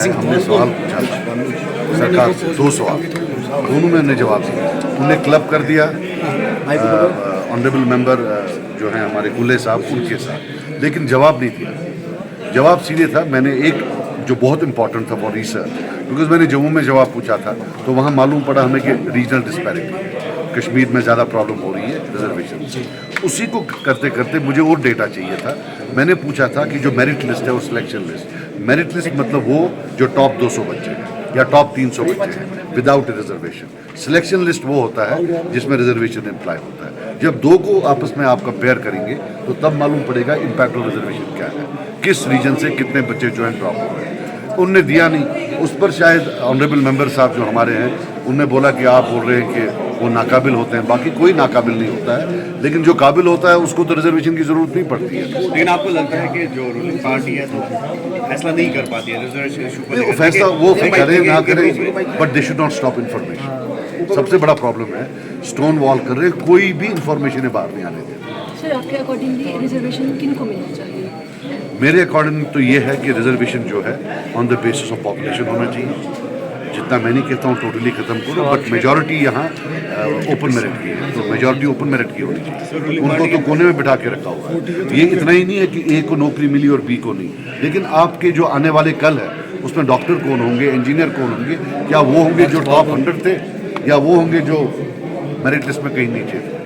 हमने सवाल पूछा था सरकार से, 2 सवाल, दोनों में हमने जवाब दिया। उन्हें क्लब कर दिया ऑनरेबल मेंबर जो हैं हमारे कुल्ले साहब, उनके साथ, लेकिन जवाब नहीं दिया। जवाब सीधे था, मैंने एक जो बहुत इंपॉर्टेंट था फॉर रिसर्च, बिकॉज मैंने जम्मू में जवाब पूछा था तो वहाँ मालूम पड़ा हमें कि रीजनल डिस्पैरिटी कश्मीर में ज़्यादा प्रॉब्लम हो रही है रिजर्वेशन से। उसी को करते करते मुझे और डेटा चाहिए था। मैंने पूछा था कि जो मेरिट लिस्ट है और सिलेक्शन लिस्ट, मेरिट लिस्ट मतलब वो जो टॉप 200 बच्चे हैं या टॉप 300 बच्चे हैं विदाउट रिजर्वेशन। सिलेक्शन लिस्ट वो होता है जिसमें रिजर्वेशन इम्प्लाई होता है। जब दो को आपस में आप कंपेयर करेंगे तो तब मालूम पड़ेगा इम्पैक्ट ऑफ रिजर्वेशन क्या है, किस रीजन से कितने बच्चे जो हैं ड्रॉप हो रहे हैं। उनने दिया नहीं। उस पर शायद ऑनरेबल मेंबर साहब जो हमारे हैं उनने बोला कि आप बोल रहे हैं कि वो नाकाबिल होते हैं। बाकी कोई नाकाबिल नहीं होता है, लेकिन जो काबिल होता है उसको तो रिजर्वेशन की जरूरत नहीं पड़ती है। लेकिन आपको लगता है कि जो रूलिंग पार्टी है तो फैसला नहीं कर पाती है रिजर्वेशन इशू को लेकर? फैसला वो करें ना करें, but they should not stop information. सबसे बड़ा प्रॉब्लम है स्टोन वॉल कर रहे, कोई भी इंफॉर्मेशन बाहर नहीं आने देते। सर, आपके अकॉर्डिंगली रिजर्वेशन किन को मिलना चाहिए? मेरे अकॉर्डिंग तो ये है कि रिजर्वेशन जो है on the basis of population होना चाहिए। जितना मैं नहीं कहता हूँ टोटली खत्म करो, बट मेजॉरिटी यहाँ ओपन मेरिट की है, तो मेजॉरिटी ओपन मेरिट की होनी चाहिए। उनको तो कोने में बिठा के रखा हुआ है। ये इतना ही नहीं है कि ए को नौकरी मिली और बी को नहीं, लेकिन आपके जो आने वाले कल है उसमें डॉक्टर कौन होंगे, इंजीनियर कौन होंगे? क्या वो होंगे जो टॉप 100 थे, या वो होंगे जो मेरिट लिस्ट में कहीं नीचे थे?